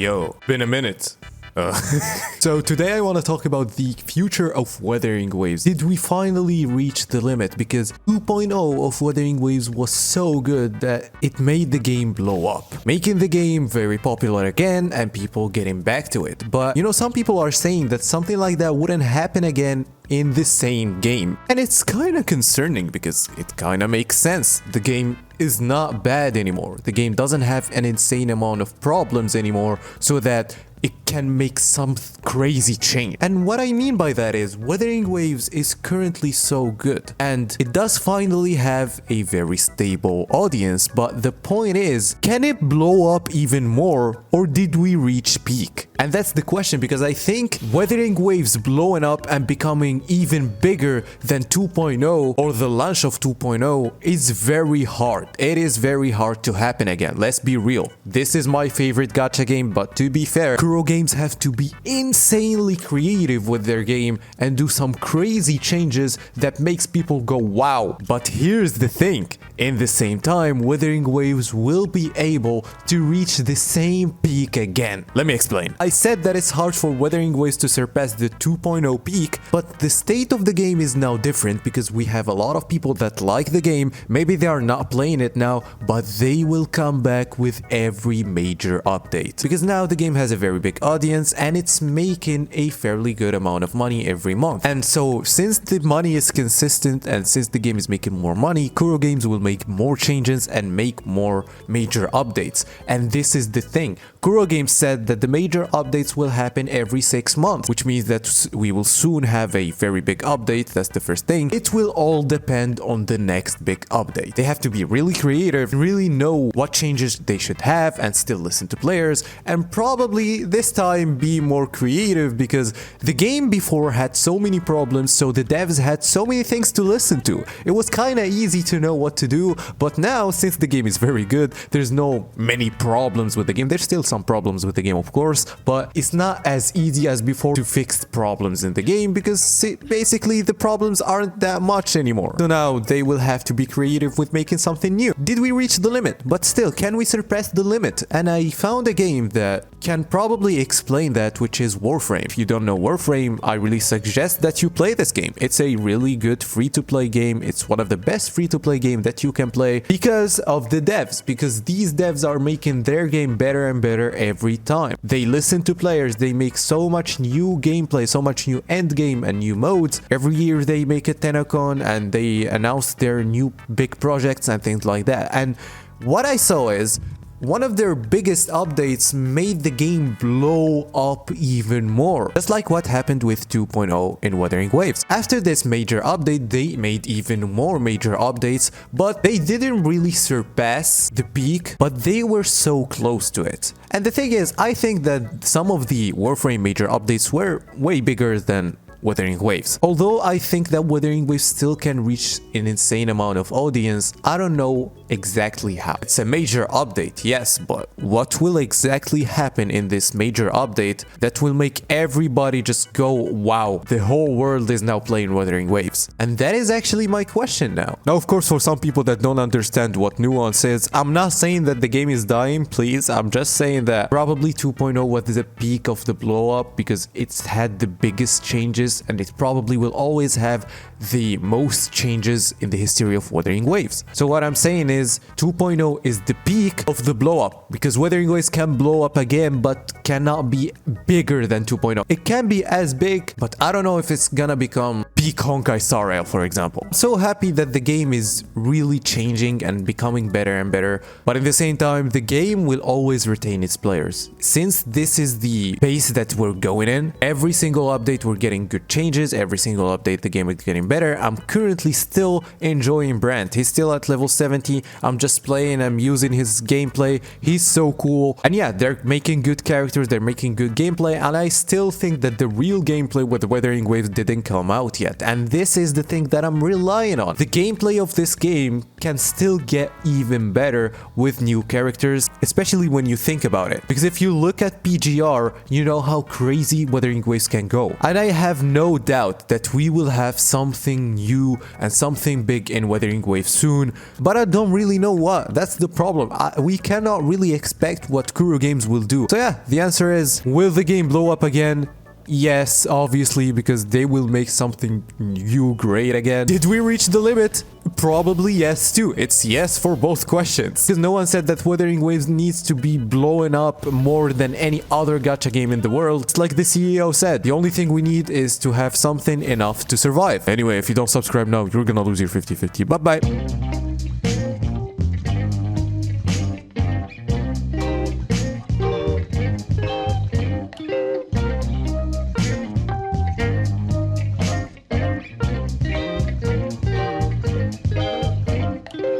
Yo, been a minute. So today I want to talk about the future of Wuthering Waves. Did we finally reach the limit? Because 2.0 of Wuthering Waves was so good that it made the game blow up, making the game very popular again and people getting back to it. But you know, some people are saying that something like that wouldn't happen again in the same game. And it's kind of concerning because it kind of makes sense. The game is not bad anymore. The game doesn't have an insane amount of problems anymore so that it can make some crazy change. And what I mean by that is Wuthering Waves is currently so good and it does finally have a very stable audience, but the point is, can it blow up even more or did we reach peak? And that's the question, because I think Wuthering Waves blowing up and becoming even bigger than 2.0 or the launch of 2.0 is very hard. It is very hard to happen again. Let's be real. This is my favorite gacha game, but to be fair, games have to be insanely creative with their game and do some crazy changes that makes people go wow. But here's the thing, in the same time, Wuthering Waves will be able to reach the same peak again. Let me explain. I said that it's hard for Wuthering Waves to surpass the 2.0 peak, but the state of the game is now different because we have a lot of people that like the game. Maybe they are not playing it now, but they will come back with every major update because now the game has a very big audience and it's making a fairly good amount of money every month. And so since the money is consistent and since the game is making more money, Kuro Games will make more changes and make more major updates. And this is the thing. Kuro Games said that the major updates will happen every 6 months, which means that we will soon have a very big update. That's the first thing. It will all depend on the next big update. They have to be really creative, really know what changes they should have and still listen to players, and probably this time be more creative because the game before had so many problems, so the devs had so many things to listen to. It was kind of easy to know what to do, but now since the game is very good, there's no many problems with the game. There's still some problems with the game, of course, but it's not as easy as before to fix problems in the game because basically the problems aren't that much anymore. So now they will have to be creative with making something new. Did we reach the limit? But still, can we surpass the limit? And I found a game that can probably explain that, which is Warframe. If you don't know Warframe, I really suggest that you play this game. It's a really good free-to-play game. It's one of the best free-to-play games that you can play because of the devs, because these devs are making their game better and better every time. They listen to players, they make so much new gameplay, so much new endgame and new modes. Every year they make a Tenocon and they announce their new big projects and things like that. And what I saw is one of their biggest updates made the game blow up even more, just like what happened with 2.0 in Wuthering Waves. After this major update, they made even more major updates, but they didn't really surpass the peak, but they were so close to it. And the thing is, I think that some of the Warframe major updates were way bigger than Wuthering Waves. Although I think that Wuthering Waves still can reach an insane amount of audience, I don't know exactly how. It's a major update, yes, but what will exactly happen in this major update that will make everybody just go, wow, the whole world is now playing Wuthering Waves? And that is actually my question now. Now, of course, for some people that don't understand what nuance is, I'm not saying that the game is dying, please. I'm just saying that probably 2.0 was the peak of the blow up because it's had the biggest changes and it probably will always have the most changes in the history of Wuthering Waves. So what I'm saying is 2.0 is the peak of the blow up because Wuthering Waves can blow up again but cannot be bigger than 2.0. It can be as big, but I don't know if it's gonna become peak Honkai Star Rail, for example. I'm so happy that the game is really changing and becoming better and better, but at the same time the game will always retain its players. Since this is the pace that we're going in, every single update we're getting good changes, every single update the game is getting better. I'm currently still enjoying Brant. He's still at level 70. I'm just playing, I'm using his gameplay. He's so cool. And yeah, they're making good characters, they're making good gameplay, and I still think that the real gameplay with Wuthering Waves didn't come out yet. content, and this is the thing that I'm relying on. The gameplay of this game can still get even better with new characters, especially when you think about it. Because if you look at PGR, you know how crazy Wuthering Waves can go. And I have no doubt that we will have something new and something big in Wuthering Waves soon, but I don't really know what. That's the problem. We cannot really expect what Kuro Games will do. So yeah, the answer is, will the game blow up again? Yes, obviously, because they will make something new great again. Did we reach the limit? Probably yes too. It's yes for both questions. Because no one said that Wuthering Waves needs to be blowing up more than any other gacha game in the world. It's like the CEO said, the only thing we need is to have something enough to survive. Anyway, if you don't subscribe now, you're gonna lose your 50-50. Bye-bye.